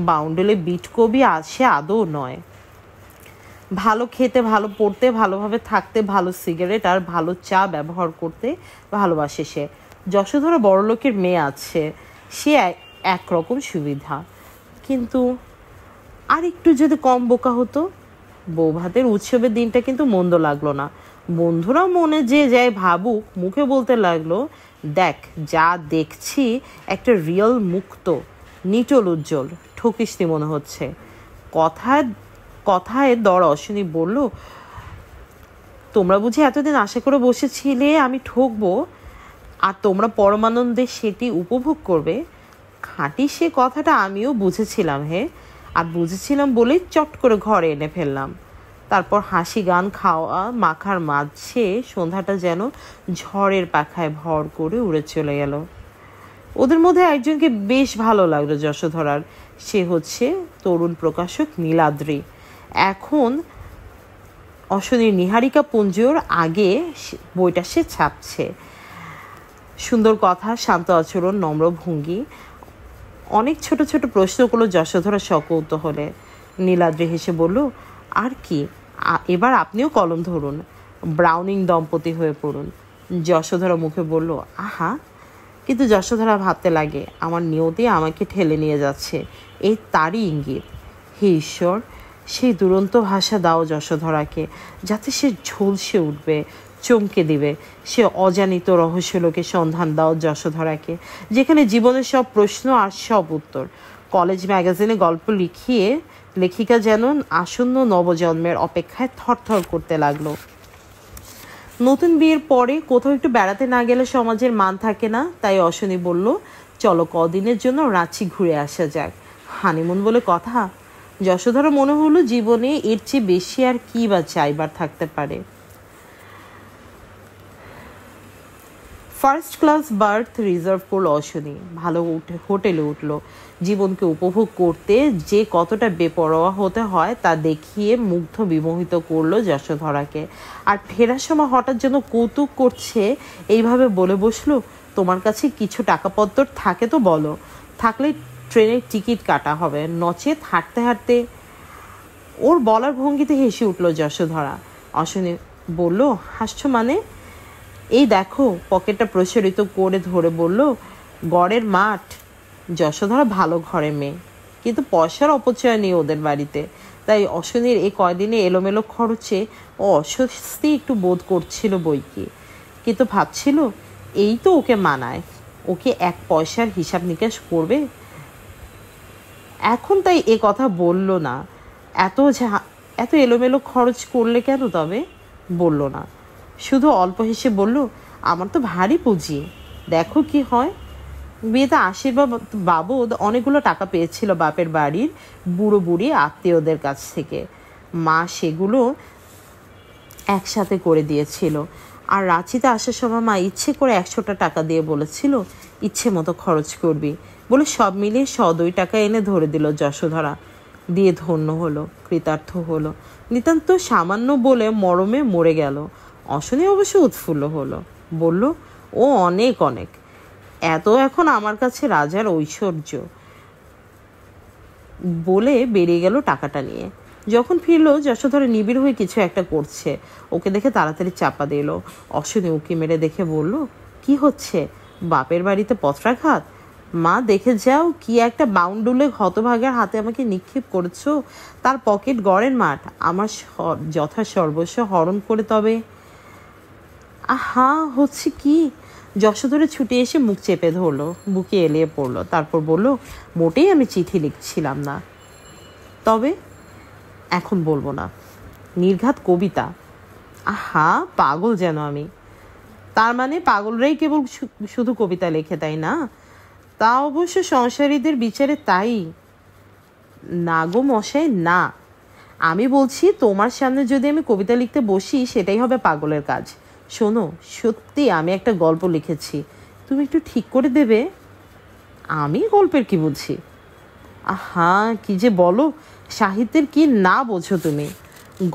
বাউন্ডুলে বিট কবি আসে আদৌ নয়। ভালো খেতে, ভালো পড়তে, ভালোভাবে থাকতে, ভালো সিগারেট আর ভালো চা ব্যবহার করতে ভালোবাসে সে। যশোধরা বড়লোকের মেয়ে আছে, সে একরকম সুবিধা। কিন্তু আর একটু যদি কম বোকা হতো। বৌভাতের উৎসবের দিনটা কিন্তু মন্দ লাগলো না। বন্ধুরা মনে যে যায় ভাবুক, মুখে বলতে লাগলো, দেখ যা দেখছি একটা রিয়েল মুক্ত, নিটল উজ্জ্বল, ঠকিসনি মনে হচ্ছে। কথায় দর অশনি বলল, তোমরা বুঝি এতদিন আশা করে বসেছিলে আমি ঠকবো, আর তোমরা পরমানন্দে সেটি উপভোগ করবে। খাঁটি সে কথাটা আমিও বুঝেছিলাম হে, আর বুঝেছিলাম বলেই চট করে ঘরে এনে ফেললাম। তারপর হাসি, গান, খাওয়া মাখার মাঝে সন্ধ্যাটা যেন ঝড়ের পাখায় ভর করে উড়ে চলে গেল। ওদের মধ্যে একজনকে বেশ ভালো লাগলো যশোধরার। সে হচ্ছে তরুণ প্রকাশক নীলাদ্রি। এখন অশনির নীহারিকা পুঞ্জর আগে বইটা সে ছাপছে। সুন্দর কথা, শান্ত আচরণ, নম্র ভঙ্গি। অনেক ছোট ছোট প্রশ্ন করলো যশোধরা সকৌতূহলে। নীলাদ্রি হেসে বলল, আর কি, এবার আপনিও কলম ধরুন, ব্রাউনিং দম্পতি হয়ে পড়ুন। যশোধরা মুখে বলল, আহা। কিন্তু যশোধরা ভাবতে লাগে, আমার নিয়তি আমাকে ঠেলে নিয়ে যাচ্ছে, এই তারই ইঙ্গিত। হে ঈশ্বর, সেই দুরন্ত ভাষা দাও যশোধরাকে, যাতে সে ঝলসে উঠবে, চমকে দিবে। সে অজানিত রহস্যলোকে সন্ধান দাও যশোধরাকে, যেখানে জীবনের সব প্রশ্ন আর সব উত্তর। কলেজ ম্যাগাজিনে গল্প লিখিয়ে লেখিকা যেন আসন্ন নবজন্মের অপেক্ষায় থরথর করতে লাগলো। নতুন বিয়ের পরে কোথাও একটু বেড়াতে না গেলে সমাজের মান থাকে না। তাই অশনি বলল, চলো কদিনের জন্য রাঁচি ঘুরে আসা যাক। হানিমুন বলে কথা। যশোধরা মনে হলো জীবনে এর চেয়ে বেশি আর কি বা চাইবার থাকতে পারে। ফার্স্ট ক্লাস বার্থ রিজার্ভ করলো অশনি। ভালো হোটেলে উঠলো। জীবনকে উপভোগ করতে যে কতটা বেপরোয়া হতে হয় তা দেখিয়ে মুগ্ধ বিমোহিত করলো যশোধরাকে। আর ফেরার সময় হঠাৎ যেন কৌতুক করছে এইভাবে বলে বসলো, তোমার কাছে কিছু টাকাপত্র থাকে তো বলো, থাকলে ট্রেনের টিকিট কাটা হবে, নচেত হাঁটতে হাঁটতে। ওর বলার ভঙ্গিতে হেসে উঠল যশোধরা। অশনি বলল, হাসছো মানে? এই দেখো, পকেটটা প্রসারিত করে ধরে বলল, গড়ের মাঠ। যশোধরা ভালো ঘরে মেয়ে, কিন্তু পয়সার অপচয় নেই ওদের বাড়িতে। তাই অশনির এই কয়দিনে এলোমেলো খরচে ও অস্বস্তি একটু বোধ করছিল বই কি। কিন্তু ভাবছিল, এই তো ওকে মানায়, ওকে এক পয়সার হিসাব নিকাশ করবে। এখন তাই এ কথা বলল না। এত এলোমেলো খরচ করলে কেন? তবে বলল না, শুধু অল্প হেসে বলল, আমার তো ভারী পুঁজি, দেখো কি হয়। বিয়েতে আশীর্বাদ বাবদ অনেকগুলো টাকা পেয়েছিল বাপের বাড়ির বুড়ো বুড়ি আত্মীয়দের কাছ থেকে। মা সেগুলো একসাথে করে দিয়েছিল। আর রাঁচিতে আসার সময় মা ইচ্ছে করে 100টা টাকা দিয়ে বলেছিল, ইচ্ছে মতো খরচ করবি বলে সব মিলিয়ে 102 টাকা এনে ধরে দিল যশোধরা। দিয়ে ধন্য হলো, কৃতার্থ হলো। নিতান্ত সামান্য বলে মরমে মরে গেল। অশনি অবশ্য উৎফুল্ল হলো, বলল, ও অনেক অনেক, এত এখন আমার কাছে রাজার ঐশ্বর্য, বলে বেরিয়ে গেল টাকাটা নিয়ে। যখন ফিরলো যশোধরা নিবিড় হয়ে কিছু একটা করছে। ওকে দেখে তাড়াতাড়ি চাপা দিল। অশনি উকি মেরে দেখে বলল, কি হচ্ছে? বাপের বাড়িতে পত্রাঘাত? মা দেখে যাও, কি একটা বাউন্ডুলে হতভাগার হাতে আমাকে নিক্ষেপ করেছো। তার পকেট গড়ের মাঠ, আমার যথা সর্বস্ব হরণ করে তবে। আহা, হচ্ছে কি? যশোধরে ছুটে এসে মুখ চেপে ধরলো, বুকে এলিয়ে পড়লো। তারপর বলল, মোটেই আমি চিঠি লিখছিলাম না। তবে এখন বলবো না। নির্ঘাত কবিতা। আহা, পাগল যেন আমি। তার মানে পাগলরাই কেবল শুধু কবিতা লেখে, তাই না? তা অবশ্য সংসারীদের বিচারে তাই। না গো মশাই, না। আমি বলছি, তোমার সামনে যদি আমি কবিতা লিখতে বসি, সেটাই হবে পাগলের কাজ। শোনো, সত্যি আমি একটা গল্প লিখেছি, তুমি একটু ঠিক করে দেবে। আমি গল্পের কি বুঝি? আহা, কি যে বলো, সাহিত্যের কি না বোঝো তুমি?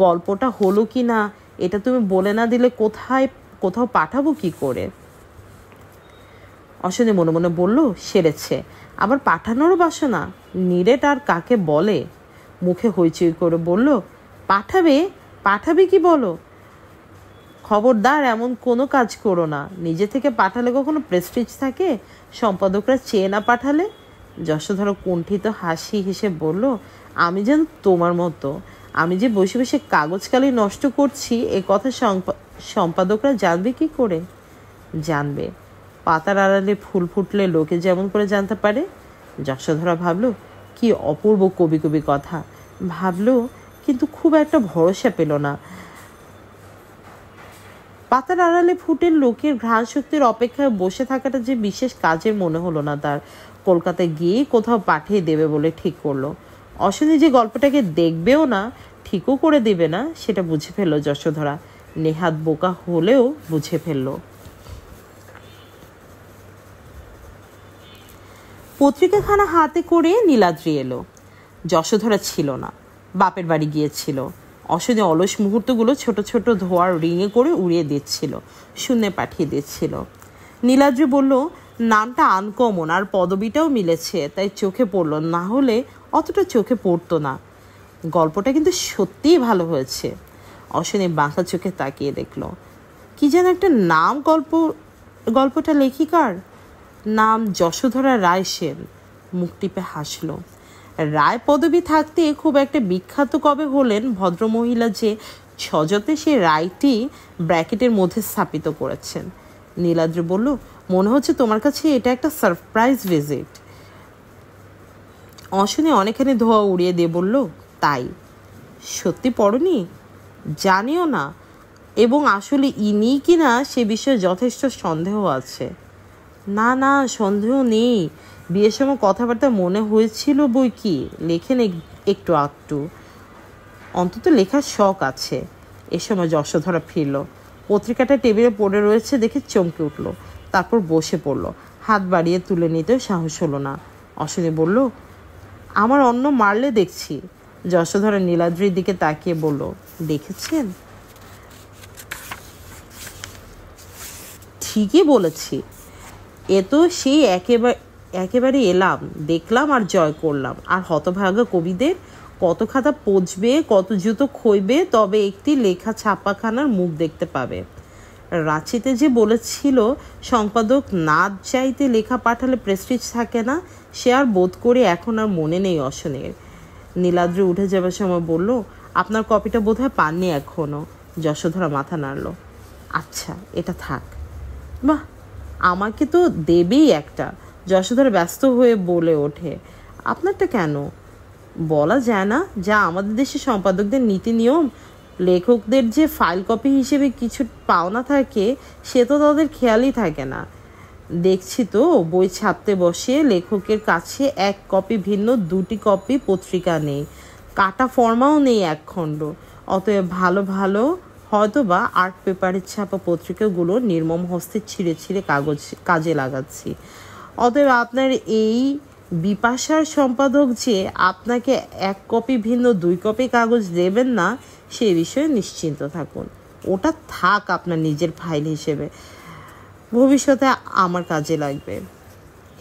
গল্পটা হলো কি না এটা তুমি বলে না দিলে কোথাও পাঠাবো কি করে? অশনি মনে মনে বলল, সেরেছে, আবার পাঠানোরও বাসনা। নিরেট আর কাকে বলে? মুখে হইচই করে বলল, পাঠাবে? পাঠাবে কি বলো? খবরদার এমন কোনো কাজ করো না। নিজে থেকে পাঠালে কখনো প্রেস্টিজ থাকে? সম্পাদকরা চেয়ে না পাঠালে? যশোধরা কুণ্ঠিত হাসি হেসে বলল, আমি যেন তোমার মতো। আমি যে বসে বসে কাগজ কালি নষ্ট করছি এ কথা সম্পাদকরা জানবে কি করে? জানবে, পাতার আড়ালে ফুল ফুটলে লোকে যেমন করে জানতে পারে। যশোধরা ভাবলো, কি অপূর্ব কবি কবি কথা। ভাবলো, কিন্তু খুব একটা ভরসা পেল না। পাতার আড়ালে ফুটে লোকের ঘ্রাণ শক্তির অপেক্ষায় বসে থাকাটা যে বিশেষ কাজের মনে হলো না তার। কলকাতায় গিয়ে কোথাও পাঠিয়ে দেবে বলে ঠিক করলো। অশনি যে গল্পটাকে দেখবেও না, ঠিকও করে দেবে না, সেটা বুঝে ফেললো যশোধরা। নেহাত বোকা হলেও বুঝে ফেললো। পত্রিকাখানা হাতে করে নীলাদ্রি এলো। যশোধরা ছিল না, বাপের বাড়ি গিয়েছিল। অশনি অলস মুহূর্তগুলো ছোট ছোট ধোয়ার রিঙে করে উড়িয়ে দিচ্ছিল, শূন্যে পাঠিয়ে দিচ্ছিল। নীলাদ্রি বলল, নামটা আনকমন আর পদবিটাও মিলেছে, তাই চোখে পড়লো, না হলে অতটা চোখে পড়তো না। গল্পটা কিন্তু সত্যিই ভালো হয়েছে। অশনি বাঁকা চোখে তাকিয়ে দেখলো, কি যেন একটা নাম। গল্পটা লেখিকার নাম যশোধরা রায় সেন। মুখ টিপে হাসলো। রায় পদবী থাকতে খুব একটা বিখ্যাত কবে হলেন ভদ্রমহিলা যে সযত্নে সে রায়টি ব্র্যাকেটের মধ্যে স্থাপিত করেছেন। নীলাদ্রি বলল, মনে হচ্ছে তোমার কাছে এটা একটা সারপ্রাইজ ভিজিট। অশনি অনেকখানি ধোয়া উড়িয়ে দিয়ে বলল, তাই? সত্যি পড়নি? জানিও না, এবং আসলে ইনি কি না সে বিষয়ে যথেষ্ট সন্দেহ আছে। না না, সন্দেহ নেই। বিয়ের সময় কথাবার্তা মনে হয়েছিল বই কি, লেখেন একটু আধটু, অন্তত লেখার শখ আছে। এ সময় যশোধরা ফিরল। পত্রিকাটা টেবিলে পড়ে রয়েছে দেখে চমকে উঠল। তারপর বসে পড়ল। হাত বাড়িয়ে তুলে নিতেও সাহস হলো না। অশনি বলল, আমার অন্ন মারলে দেখছি। যশোধরা নীলাদ্রির দিকে তাকিয়ে বলল, দেখেছেন? ঠিকই বলেছি। এ তো সেই একেবারে এলাম, দেখলাম আর জয় করলাম। আর হতভাগা কবিদের কত খাতা পচবে, কত জুতো খইবে, তবে একটি লেখা ছাপাখানার মুখ দেখতে পাবে। রাঁচিতে যে বলেছিল সম্পাদক না চাইতে লেখা পাঠালে প্রেস্টিজ থাকে না, সে আর বোধ করে এখন আর মনে নেই অশনের। নীলাদ্রি উঠে যাবার সময় বলল, আপনার কপিটা বোধহয় পাননি এখনো। যশোধরা মাথা নাড়ল। আচ্ছা, এটা থাক। বাহ, আমাকে তো দেবেই একটা। যশোধরা ব্যস্ত হয়ে বলে ওঠে, আপনারটা কেন বলা যায় না? যা আমাদের দেশে সম্পাদকদের নীতি নিয়ম, লেখকদের যে ফাইল কপি হিসেবে কিছু পাওনা থাকে সে তো তাদের খেয়ালই থাকে না। দেখছি তো বই ছাপতে বসে লেখকের কাছে এক কপি ভিন্ন 2টি কপি পত্রিকা নেই, কাটা ফর্মাও নেই এক খণ্ড। অতএব ভালো ভালো হয়তো বা আর্ট পেপারের ছাপা পত্রিকাগুলো নির্মম হস্তে ছিঁড়ে ছিঁড়ে কাজে লাগাচ্ছি। অতএব আপনার এই বিপাশার সম্পাদক যে আপনাকে এক কপি ভিন্ন 2 কপি কাগজ দেবেন না সে বিষয়ে নিশ্চিন্ত থাকুন। ওটা থাক আপনার নিজের ফাইল হিসেবে, ভবিষ্যতে আমার কাজে লাগবে।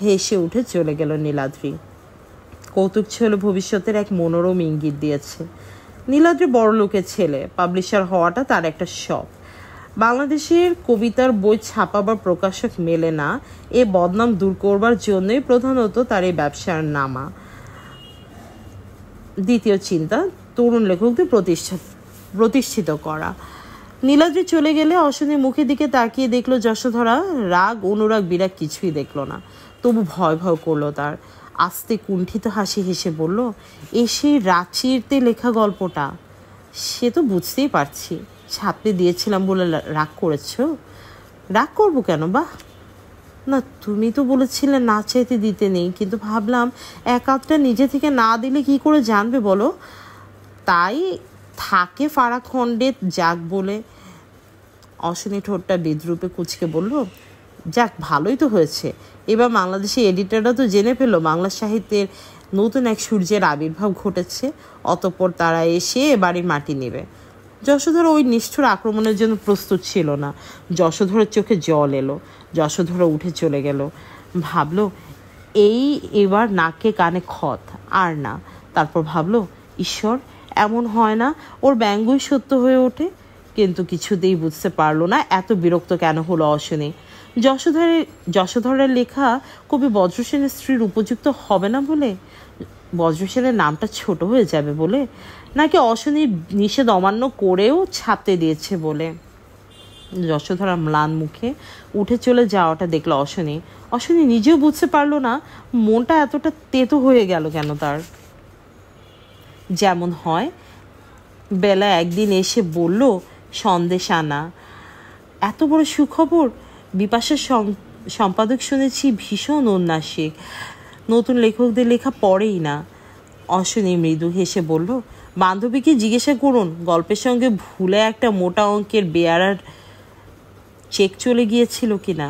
হেসে উঠে চলে গেল নীলাদ্রি। কৌতুক ছিল ভবিষ্যতের এক মনোরম ইঙ্গিত দিয়েছে। নীলাদ্রি বড়লোকের ছেলে, পাবলিশার হওয়াটা তার একটা শখ। বাংলাদেশের কবিতার বই ছাপা বা প্রকাশক মেলে না, এ বদনাম দূর করবার জন্যই প্রধানত তার এই ব্যবসার নামা। দ্বিতীয় চিন্তা, তরুণ লেখকদের প্রতিষ্ঠিত করা। নীলাদ্রি চলে গেলে অশনির মুখের দিকে তাকিয়ে দেখলো যশোধরা। রাগ অনুরাগ বিরাগ কিছুই দেখলো না, তবু ভয় ভয় করলো তার। আস্তে কুণ্ঠিত হাসি হেসে বলল, এসে রাঁচিরতে লেখা গল্পটা? সে তো বুঝতেই পারছি, ছাপতে দিয়েছিলাম বলে রাগ করেছ? রাগ করবো কেন বা? না, তুমি তো বলেছিলে না চাইতে দিতে নেই, কিন্তু ভাবলাম এক আধটা নিজে থেকে না দিলে কি করে জানবে বলো, তাই থাকে ফাড়া খণ্ডে যাক বলে। অশনি ঠোঁটটা বিদ্রুপে কুচকে বলল, যাক ভালোই তো হয়েছে, এবার বাংলাদেশি এডিটররা তো জেনে পেল বাংলা সাহিত্যের নতুন এক সূর্যের আবির্ভাব ঘটেছে, অতঃপর তারা এসে বাড়ির মাটি নেবে। যশোধর ওই নিষ্ঠুর আক্রমণের জন্য প্রস্তুত ছিল না। যশোধরের চোখে জল এলো। যশোধর উঠে চলে গেল। ভাবলো এবার নাকে কানে খত আর না। তারপর ভাবলো, ঈশ্বর, এমন হয় না ওর ব্যঙ্গই সত্য হয়ে ওঠে। কিন্তু কিছুতেই বুঝতে পারলো না এত বিরক্ত কেন হলো অশনি। যশোধরের লেখা কবি বজ্রসেনের স্ত্রীর উপযুক্ত হবে না বলে, বজ্রসেনের নামটা ছোট হয়ে যাবে বলে, নাকি অশনির নিষেধ অমান্য করেও ছাপতে দিয়েছে বলে? যশোধরা ম্লান মুখে উঠে চলে যাওয়াটা দেখলো অশনি। অশনি নিজেও বুঝতে পারলো না মনটা এতটা তেতো হয়ে গেল কেন তার। যেমন হয় বেলা একদিন এসে বলল, সন্দেশ আনা। এত বড় সুখবর! বিপাশার সম্পাদক শুনেছি ভীষণ উন্নাসিক, নতুন লেখকদের লেখা পড়েই না। অশনি মৃদু হেসে বলল, বান্ধবীকে জিজ্ঞাসা করুন গল্পের সঙ্গে ভুলে একটা মোটা অঙ্কের বেয়ারার চেক চলে গিয়েছিল কিনা।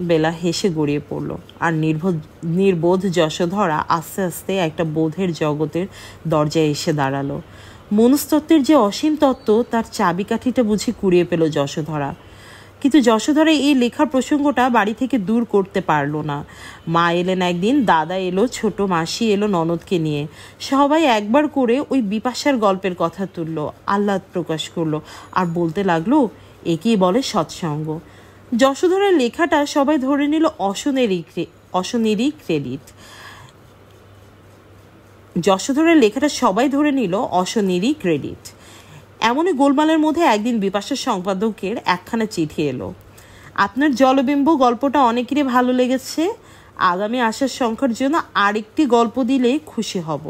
বেলা হেসে গড়িয়ে পড়ল। আর নির্বোধ যশোধরা আস্তে আস্তে একটা বোধের জগতের দরজায় এসে দাঁড়ালো। মনস্তত্ত্বের যে অসীম তত্ত্ব তার চাবিকাঠিটা বুঝি কুড়িয়ে পেল যশোধরা। কিন্তু যশোধরা এই লেখার প্রসঙ্গটা বাড়ি থেকে দূর করতে পারলো না। মা এলেন একদিন, দাদা এলো, ছোট মাসি এলো ননদকে নিয়ে। সবাই একবার করে ওই বিপাশার গল্পের কথা তুললো, আহ্লাদ প্রকাশ করলো, আর বলতে লাগলো একেই বলে সৎসঙ্গ। যশোধরার লেখাটা সবাই ধরে নিল অশনেরই ক্রেডিট। যশোধরের লেখাটা সবাই ধরে নিল অশনেরই ক্রেডিট। এমনই গোলমালের মধ্যে একদিন বিপাশার সম্পাদকের একখানা চিঠি এলো। আপনার জলবিম্ব গল্পটা অনেকেরই ভালো লেগেছে, আগামী আসার সংখ্যার জন্য আরেকটি গল্প দিলেই খুশি হব।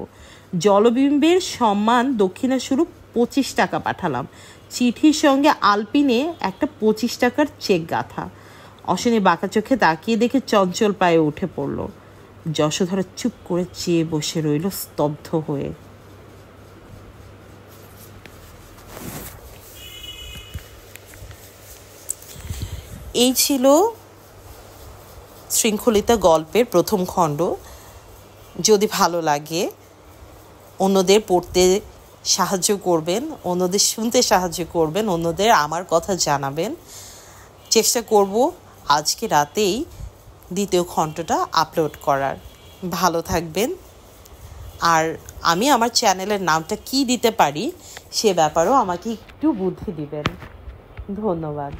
জলবিম্বের সম্মান দক্ষিণা স্বরূপ 25 টাকা পাঠালাম। চিঠির সঙ্গে আলপিনে একটা 25 টাকার চেক গাঁথা। অশনি বাঁকা চোখে তাকিয়ে দেখে চঞ্চল পায়ে উঠে পড়ল। যশোধরা চুপ করে চেয়ে বসে রইল স্তব্ধ হয়ে। এই ছিল শৃঙ্খলিতা গল্পের প্রথম খণ্ড। যদি ভালো লাগে অন্যদের পড়তে সাহায্য করবেন, অন্যদের শুনতে সাহায্য করবেন, অন্যদের আমার কথা জানাবেন। চেষ্টা করব আজকে রাতেই দ্বিতীয় খণ্ডটা আপলোড করার। ভালো থাকবেন। আর আমি আমার চ্যানেলের নামটা কি দিতে পারি সে ব্যাপারেও আমাকে একটু বুদ্ধি দিবেন। ধন্যবাদ।